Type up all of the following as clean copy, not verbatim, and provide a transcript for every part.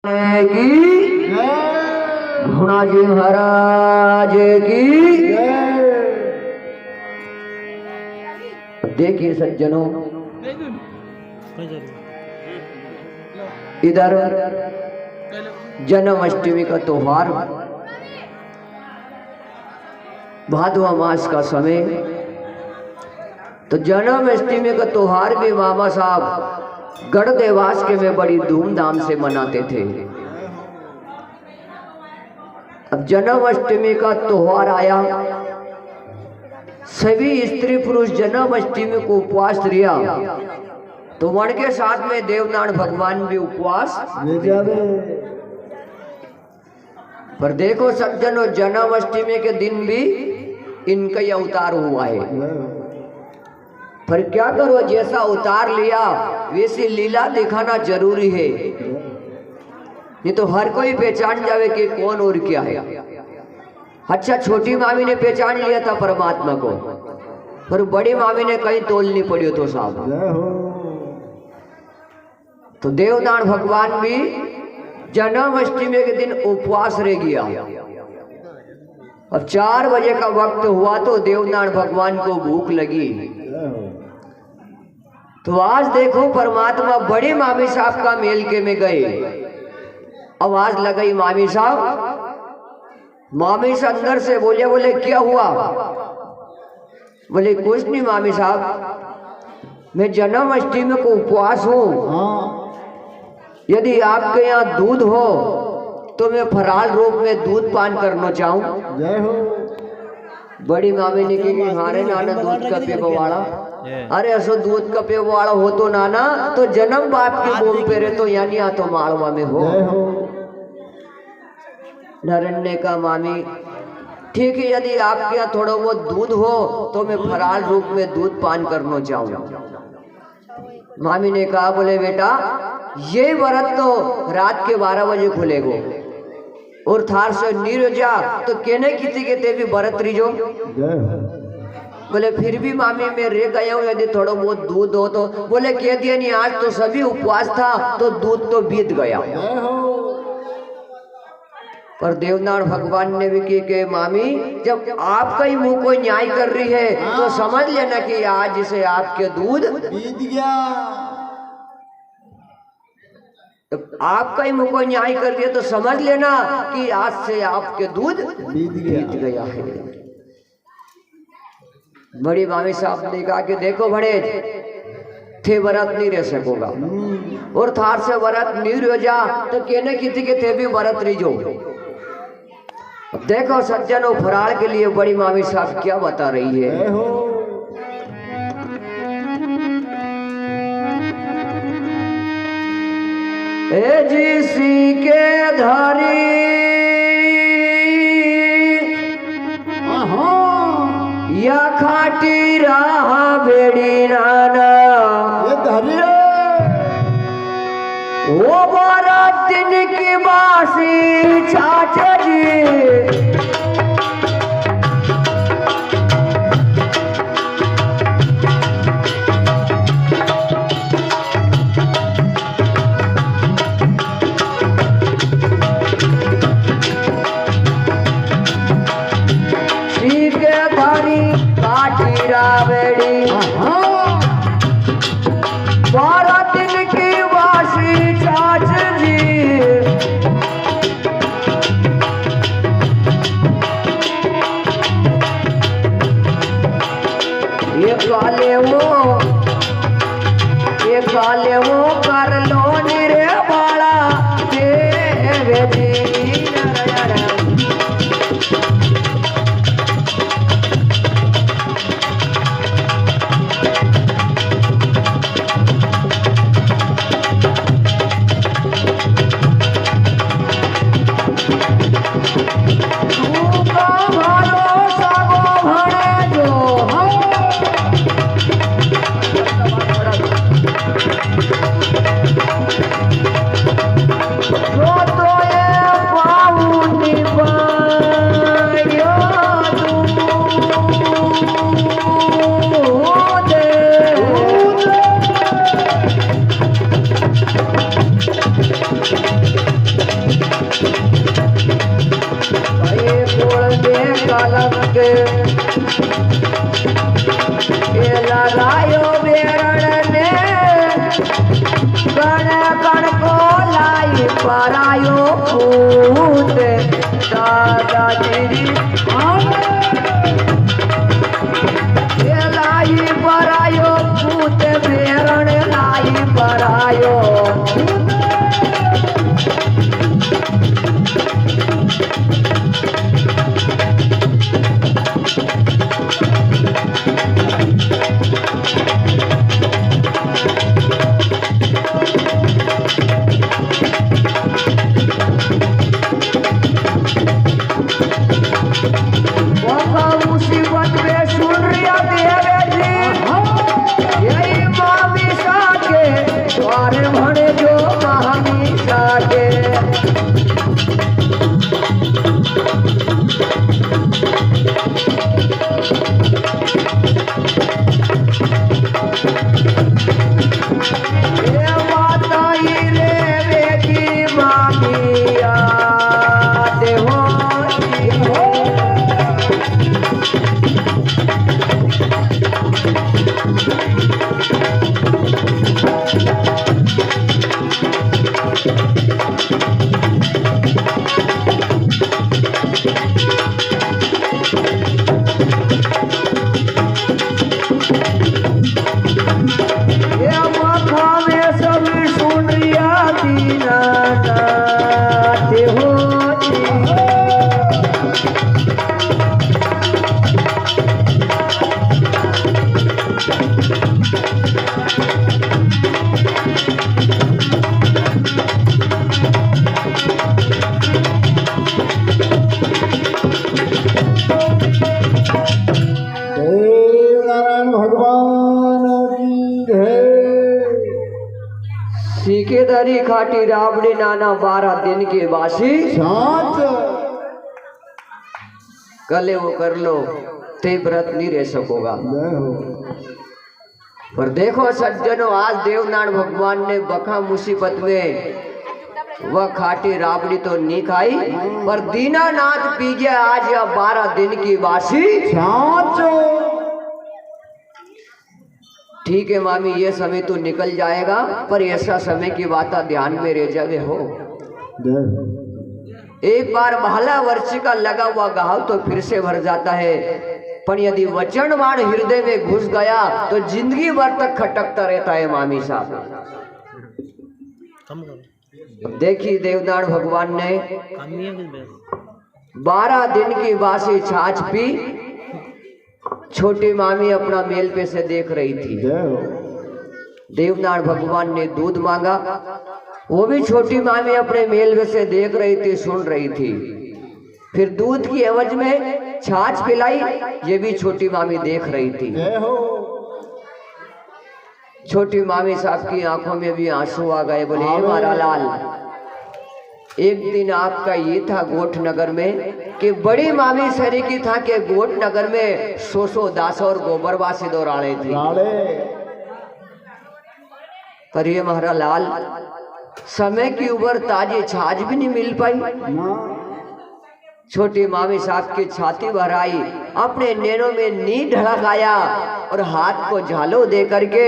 की गुणाजी महाराज की। देखिए सज्जनों, इधर जन्माष्टमी का त्योहार, भादवा मास का समय, तो जन्माष्टमी का त्योहार भी मामा साहब गढ़ देवास के में बड़ी धूमधाम से मनाते थे। अब जन्माष्टमी का त्योहार आया, सभी स्त्री पुरुष जन्माष्टमी को उपवास लिया, तो वण के साथ में देवनारायण भगवान भी उपवास ले जावे। पर देखो सज्जनों, जन्माष्टमी के दिन भी इनका ही अवतार हुआ है। पर क्या करो, जैसा उतार लिया वैसी लीला दिखाना जरूरी है, नहीं तो हर कोई पहचान जावे कि कौन और क्या है। अच्छा, छोटी मामी ने पहचान लिया था परमात्मा को, पर बड़ी मामी ने कहीं तोलनी पड़ी तो साहब। तो देवनारायण भगवान भी जन्माष्टमी के दिन उपवास रह गया। अब 4 बजे का वक्त हुआ तो देवनारायण भगवान को भूख लगी। तो आज देखो परमात्मा बड़े मामी साहब का मेलके में गए। आवाज लगाई मामी साहब। मामी से अंदर से बोले क्या हुआ? बोले कुछ नहीं मामी साहब, मैं जन्माष्टमी को उपवास हूँ। यदि आपके यहाँ दूध हो तो मैं फराल रूप में दूध पान करना चाहूँ। बड़ी मामी ने कही हमारे नाना दूध का पीवाड़ा। अरे असो दूध का पीवाड़ा हो तो नाना, तो जन्म बाप के बोल पे रहे तो यानी आ तो मालवा में हो। नरन ने कहा मामी ठीक है, यदि आपके यहाँ थोड़ा बहुत दूध हो तो मैं फराल रूप में दूध पान करना चाहूँ। मामी ने कहा बोले बेटा, ये व्रत तो रात के 12 बजे खुलेगो और थार से नीर जा तो कहने किसी के ते भी व्रत रिजो। बोले फिर भी मामी मैं रह गया हूँ, यदि थोड़ा बहुत दूध हो तो। बोले कह दिया नहीं, आज तो सभी उपवास था तो दूध तो बीत गया। पर देवनारायण भगवान ने भी कहा कि मामी जब आपका ही मुंह कोई न्याय कर रही है तो समझ लेना कि आज से आपके दूध बीत गया। आपका ही मुंह कोई न्याय कर रही है तो समझ लेना कि आज से आपके दूध बीत गया है। बड़ी मामी साहब ने कहा कि देखो बड़े थे व्रत नहीं रह सकोगा, और थार से व्रत नहीं रह जा तो कहने किसी के थे भी व्रत रिजो। देखो सज्जनों, फराल के लिए बड़ी मामी साहब क्या बता रही है। ए जिसी के धारी या खाटी राह बेड़ी नाना, वो बारात दिन की बासी चाचा जी। कलंक ये लगायो बेरण ने कण कण को लाई परायो भूत दादाजी ये लाई परायो भूत बेरण लाई परायो सीकेदारी खाटी राबड़ी नाना 12 दिन के बासी कले वो कर लो ते व्रत नहीं रह सकोगा। पर देखो सज्जनों, आज देवनारायण भगवान ने बखा मुसीबत में वह खाटी राबड़ी तो नहीं खाई, पर दीनानाथ पी गया आज या 12 दिन की बासी। ठीक है मामी, ये समय तो निकल जाएगा, पर ऐसा समय की बात ध्यान में रह जावे हो। एक बार भाला वर्ष का लगा हुआ घाव तो फिर से भर जाता है, पर यदि वचन बाण हृदय में घुस गया तो जिंदगी भर तक खटकता रहता है मामी साहब। देखिए देवनारायण भगवान ने 12 दिन की बासी छाछ पी। छोटी मामी अपना मेल पे से देख रही थी। देवनारायण भगवान ने दूध मांगा, वो भी छोटी मामी अपने मेल पे से देख रही थी, सुन रही थी। फिर दूध की एवज में छाछ पिलाई, ये भी छोटी मामी देख रही थी। छोटी मामी साहब की आंखों में भी आंसू आ गए। बोले हे मारा लाल, एक दिन आपका ये था गोठ नगर में कि बड़ी मामी सरी की था कि गोठ नगर में 100 दास और गोबरवासी दौड़ाने थे। पर ये महारा लाल, समय की उबर ताजी छाछ भी नहीं मिल पाई। छोटी मामी साहब की छाती भर आई, अपने नैनों में नींद ढड़क आया और हाथ को झालो दे करके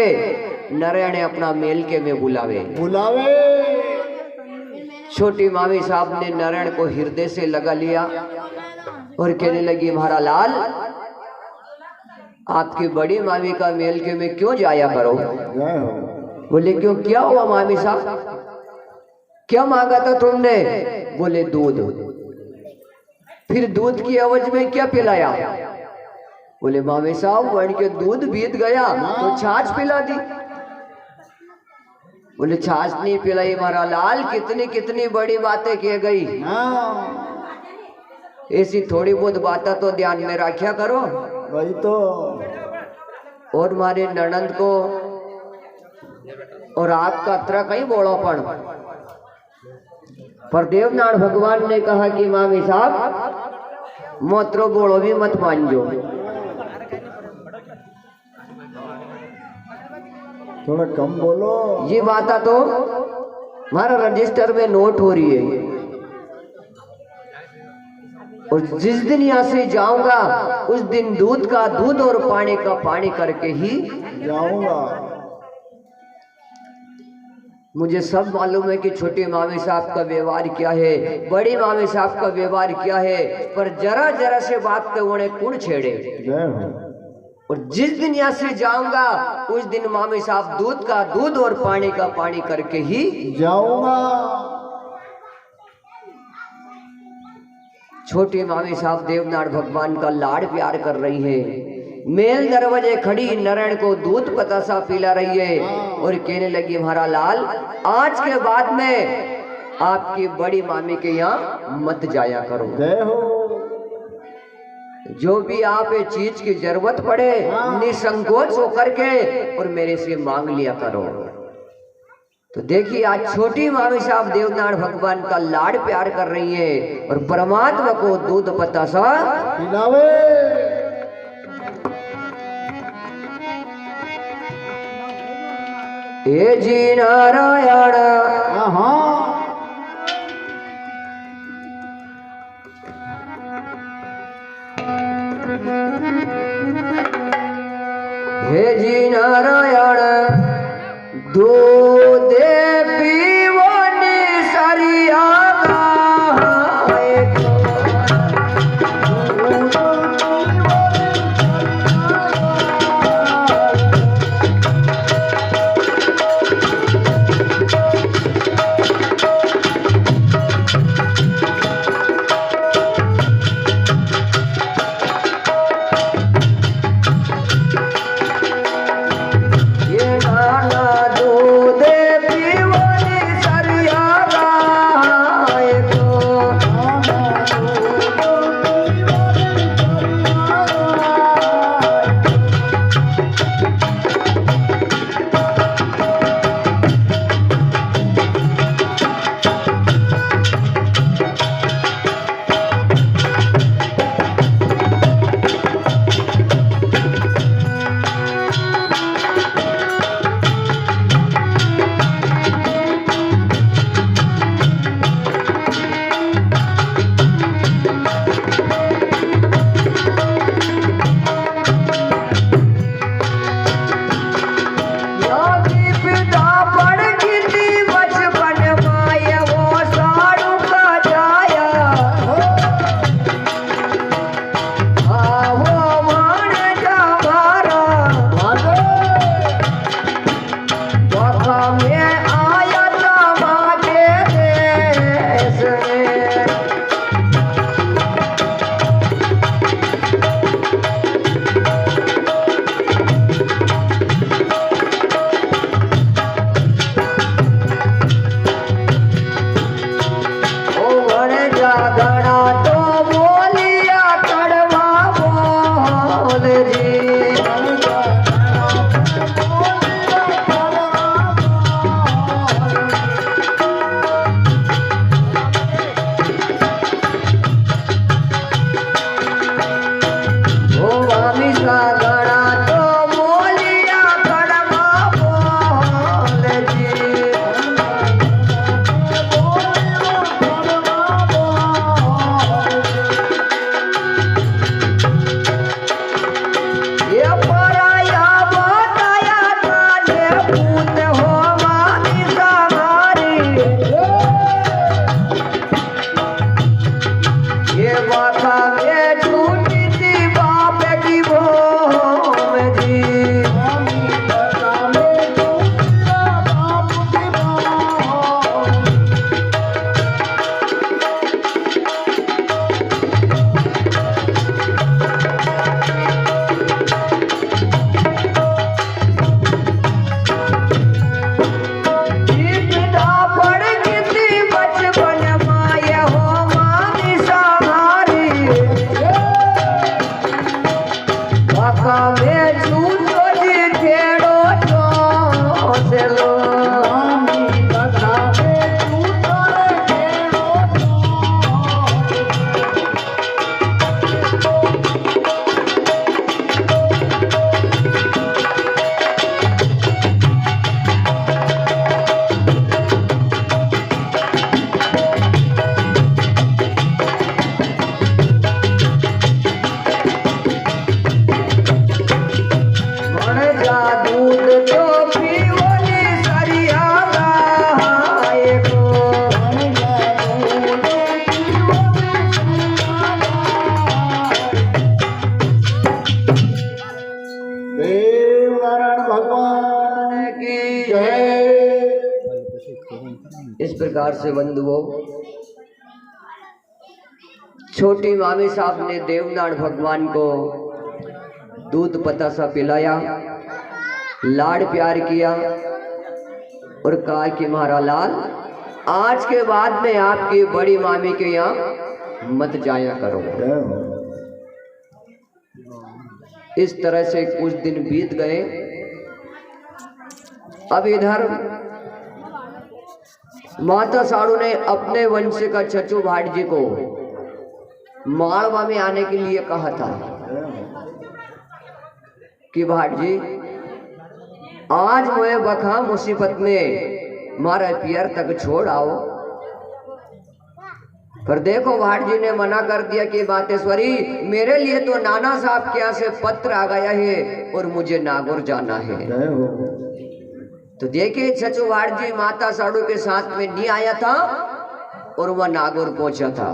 नारायण ने अपना मेल के में बुलावे। छोटी मामी साहब ने नारायण को हृदय से लगा लिया और कहने लगी महारा लाल, आपकी बड़ी मामी का मेल के में क्यों जाया करो? बोले क्यों, क्या हुआ मामी साहब, क्या मांगा था तुमने? बोले दूध। फिर दूध की एवज में क्या पिलाया? बोले मामी साहब बन के दूध बीत गया तो छाछ पिला दी। बोले छाछ नहीं पिलाई मारा लाल, कितनी कितनी बड़ी बातें की गई। ऐसी थोड़ी बहुत बातें तो ध्यान में रखा करो। वही तो। और मारे ननंद को और आपका तरह कहीं बोड़ोपन। पर देवनारायण भगवान ने कहा कि मामी साहब मोत्रो बोलो भी मत मांझो, थोड़ा कम बोलो। ये बात तो हमारा रजिस्टर में नोट हो रही है। और जिस दिन यहाँ से जाऊंगा उस दिन दूध का दूध और पानी का पानी करके ही जाऊंगा। मुझे सब मालूम है कि छोटे मामी साहब का व्यवहार क्या है, बड़ी मामी साहब का व्यवहार क्या है, पर जरा जरा से बात तो उन्हें कौन छेड़े। जय हो। और जिस दिन यहाँ से जाऊंगा उस दिन मामी साहब दूध का दूध और पानी का पानी करके ही जाऊंगा। छोटी मामी साहब देवनाथ भगवान का लाड़ प्यार कर रही है। मेल दरवाजे खड़ी नारायण को दूध पतासा पिला रही है और कहने लगी हमारा लाल आज के बाद में आपकी बड़ी मामी के यहाँ मत जाया करो। जय हो। जो भी आप ये चीज की जरूरत पड़े निसंकोच होकर के और मेरे से मांग लिया करो। तो देखिए आज छोटी मामी साहब देवनाथ भगवान का लाड़ प्यार कर रही है और परमात्मा को दूध पतासा पिलावे। हे जी नारायण। हाँ। हे जी नारायण दूध पीवनी सरिया प्रकार से बंधुओं, छोटी मामी साहब ने देवनाथ भगवान को दूध पतासा पिलाया, लाड प्यार किया और कहा कि महाराज लाल, आज के बाद में आपकी बड़ी मामी के यहाँ मत जाया करो। इस तरह से कुछ दिन बीत गए। अब इधर माता साड़ू ने अपने वंश का चचू भाट जी को मालवा में आने के लिए कहा था कि भाट जी, आज मैं बखा मुसीबत में मारा पियर तक छोड़ आओ। पर देखो भाट जी ने मना कर दिया कि बातेश्वरी, मेरे लिए तो नाना साहब के यहाँ से पत्र आ गया है और मुझे नागौर जाना है। तो देखिए चचू भाट जी माता साड़ू के साथ में नहीं आया था और वह नागौर पहुंचा था।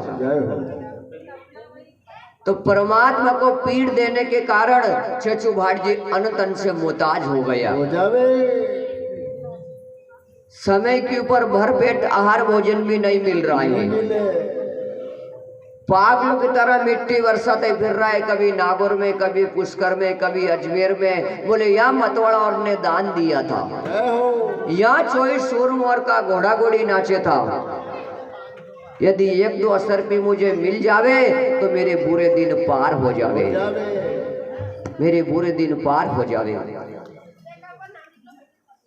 तो परमात्मा को पीड़ देने के कारण चचू भाट जी अनतन से मोहताज हो गया। समय के ऊपर भरपेट आहार भोजन भी नहीं मिल रहा है। पागलों की तरह मिट्टी बरसाते फिर रहा है, कभी नागौर में, कभी पुष्कर में, कभी अजमेर में। बोले यहाँ मतवाड़ा और ने दान दिया था, यहाँ 24 सूरमोर का घोड़ा घोड़ी नाचे था। यदि 1-2 असर भी मुझे मिल जावे तो मेरे बुरे दिन पार हो जावे, मेरे बुरे दिन पार हो जावे।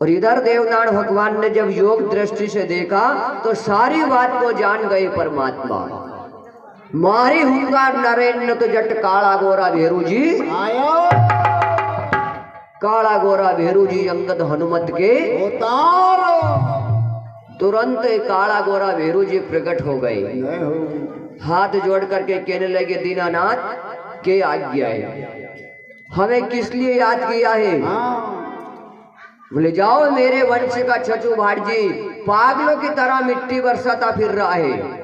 और इधर देवनाथ भगवान ने जब योग दृष्टि से देखा तो सारी बात को जान गए परमात्मा। मारी हुंकार नरेंद्र तो जट काला गोरा भेरू जी आयो, काला गोरा भेरू जी अंगद हनुमत के तुरंत काला गोरा भेरू जी प्रकट हो गए। हाथ जोड़ करके कहने लगे, दीनानाथ के आज्ञा है, हमें किस लिए याद किया है? बोले जाओ, मेरे वंश का चचू भाट जी पागलों की तरह मिट्टी बरसाता फिर रहा है,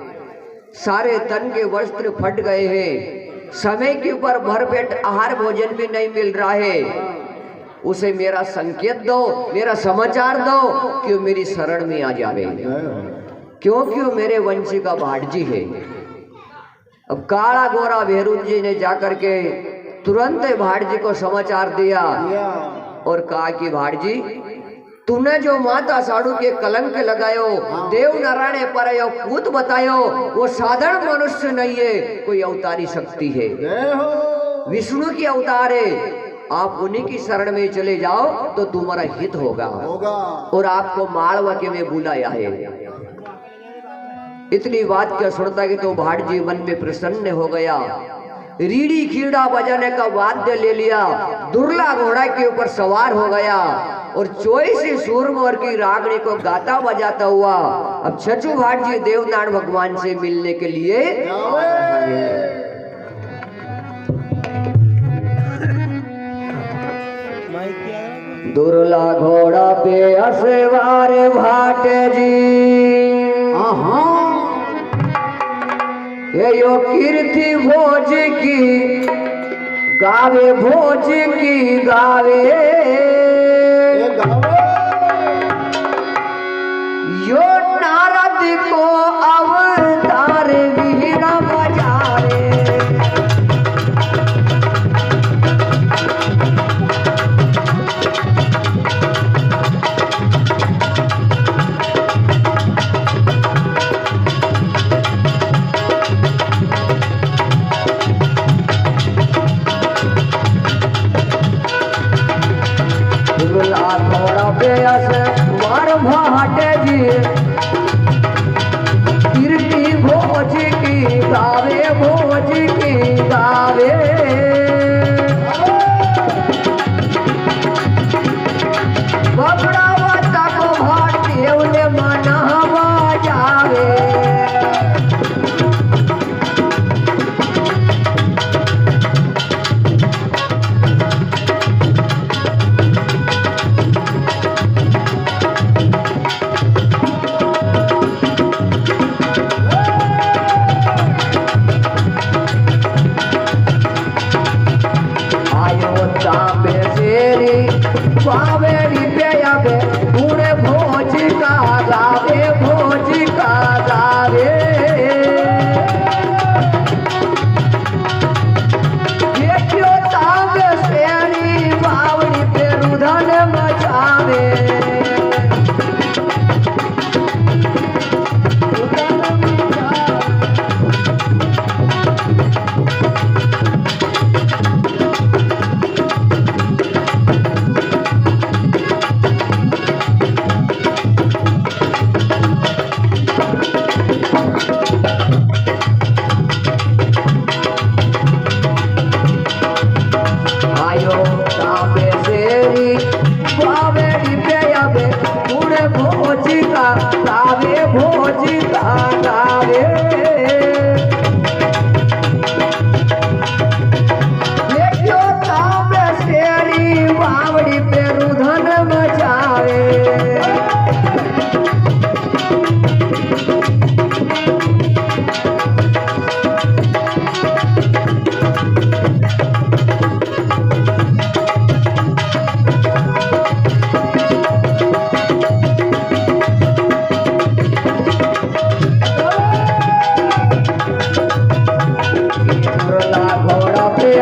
सारे तन के वस्त्र फट गए हैं, समय के ऊपर भरपेट आहार भोजन भी नहीं मिल रहा है। उसे मेरा संकेत दो, मेरा समाचार दो कि वो मेरी शरण में आ जावे, क्योंकि वो मेरे वंश का भाट जी है। अब काला गोरा भेरू जी ने जाकर के तुरंत भाट जी को समाचार दिया और कहा कि भाट जी, तूने जो माता साड़ू के कलंक लगायो, देव नारायण पर यो पूत बतायो, वो साधारण मनुष्य नहीं है, कोई अवतारी शक्ति है, विष्णु की अवतार है। आप उन्हीं की शरण में चले जाओ तो तुम्हारा हित होगा और आपको मालवा के में बुलाया है। इतनी बात क्या सुनता कि तो भाट जी मन में प्रसन्न हो गया। रीढ़ी खीड़ा बजाने का वाद्य ले लिया, दुर्ला घोड़ा के ऊपर सवार हो गया और 24 सूरमोर की रागनी को गाता बजाता हुआ अब चचू भाट जी देवनाथ भगवान से मिलने के लिए दुर्ला घोड़ा पे असवार भाट जी, ये यो कीर्ति भोज की गावे, भोज की गावे, यो नारद को अवतार वीणा बजावे। भाट जी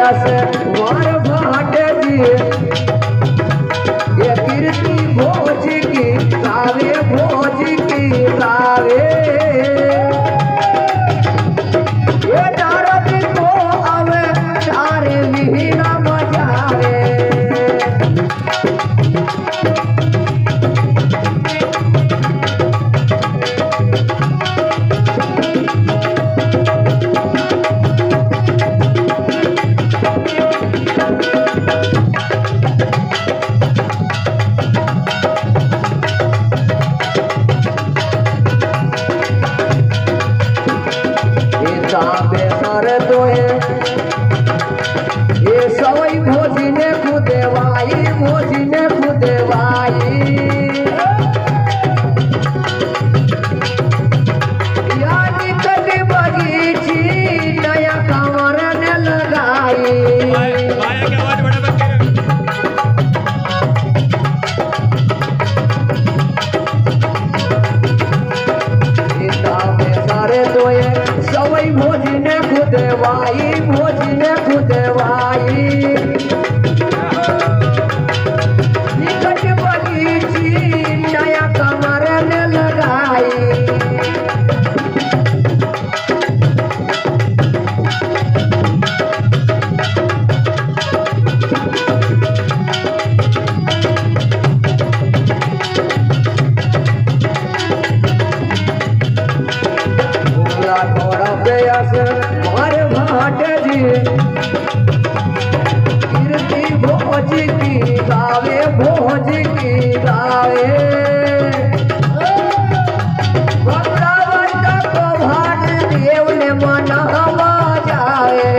यस वार भाट जी ये कीर्ति भोज की गावे भोज की गावे ये नारद को आवे सारे मीना बजावे कीर्ति भोज की गावे भोज की गावे भक्तवंत को भाट देव ने मनावा जाए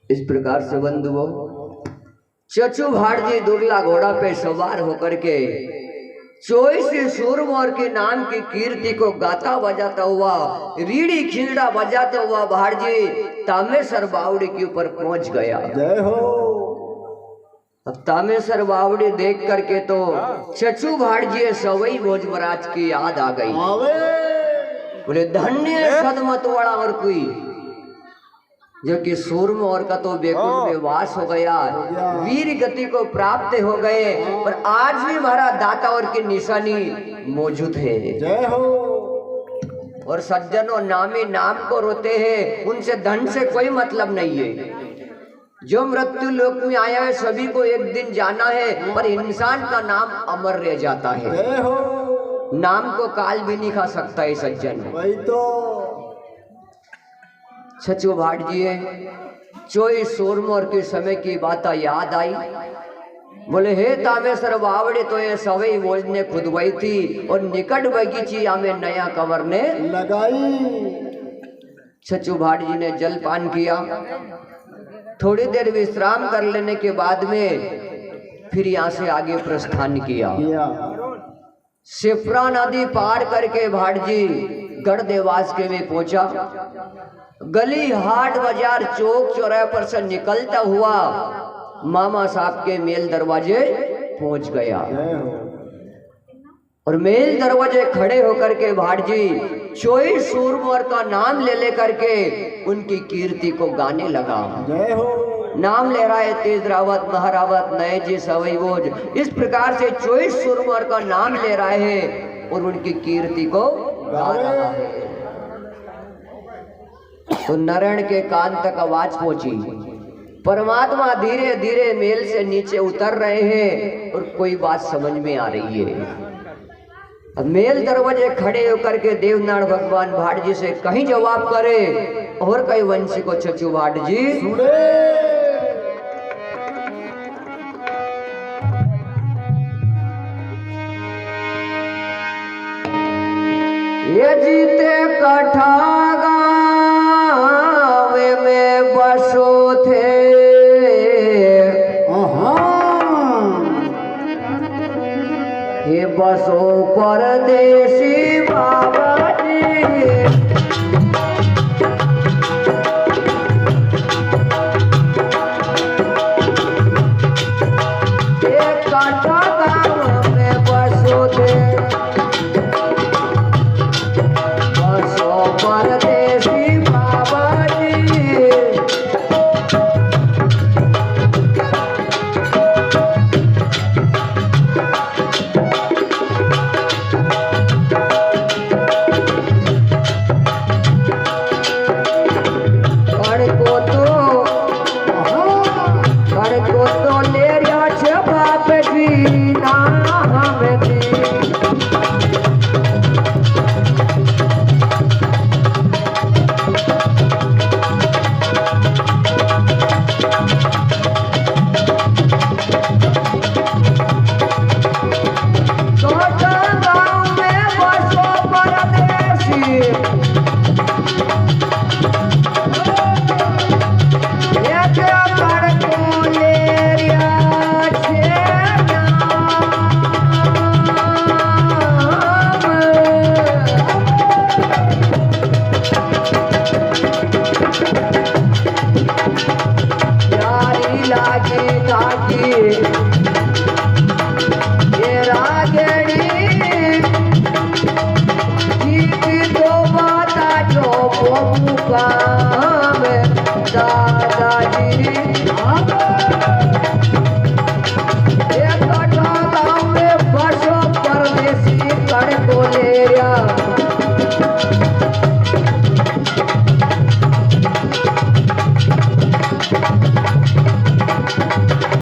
इस प्रकार से बंधुओं चचू भाट जी दुर्ला घोड़ा पे सवार होकर के चोई से सूरमोर के नाम की कीर्ति को गाता बजाता हुआ रीढ़ी खिलड़ा बजाता हुआ भाट जी तामेसर बावड़ी के ऊपर पहुंच गया। जय हो। अब तामेसर बावड़ी देख करके तो चचू भाट जी सवई भोज महाराज की याद आ गई। बोले धन्य सदमत वाला और कोई जो कि सूर्म और का तो बेकुंठ में वास हो गया, वीर गति को प्राप्त हो गए, पर आज भी हमारा दाता और की निशानी मौजूद है। जय हो। और सज्जनों नामी नाम को रोते हैं, उनसे धन से कोई मतलब नहीं है। जो मृत्यु लोक में आया है सभी को एक दिन जाना है, पर इंसान का नाम अमर रह जाता है। जय हो। नाम को काल भी नहीं खा सकता है सज्जन। वही तो सचो भाट जी है चोई सोरमोर के समय की बात याद आई। बोले हे तामेसर बावड़े तो ये सवई भोज ने खुदवाई थी और निकट बगीची में नया कवर ने लगाई। सचो भाट जी ने जलपान किया, थोड़ी देर विश्राम कर लेने के बाद में फिर यहाँ से आगे प्रस्थान किया। शिप्रा नदी पार करके भाटजी गढ़देवास के में पहुंचा। गली हाट बाजार चौक चौराहे पर से निकलता हुआ मामा साहब के मेल दरवाजे पहुंच गया और मेल दरवाजे खड़े होकर के भाटजी चोई सूरमोर का नाम ले लेकर के उनकी कीर्ति को गाने लगा। जय हो। नाम ले रहा है तेज रावत, महारावत, नए जी, सवई बोझ, इस प्रकार से चोई सूरमोर का नाम ले रहा है और उनकी कीर्ति को गा रहा है। तो नारायण के कान तक आवाज पहुंची। परमात्मा धीरे धीरे मेल से नीचे उतर रहे हैं और कोई बात समझ में आ रही है। अब मेल दरवाजे खड़े होकर के देवनारायण भगवान भाटजी से कहीं जवाब करे और कई वंशी को चचू भाटजी सुने। ये जीते कठा गाँव में बसो थे, ये बसो परदेसी बाबा जी। ये कठा गाँव में बसो थे, परदेसी बाबा जी। कड़को तो ले रहा छे बाप जी ना हमें दी। लागी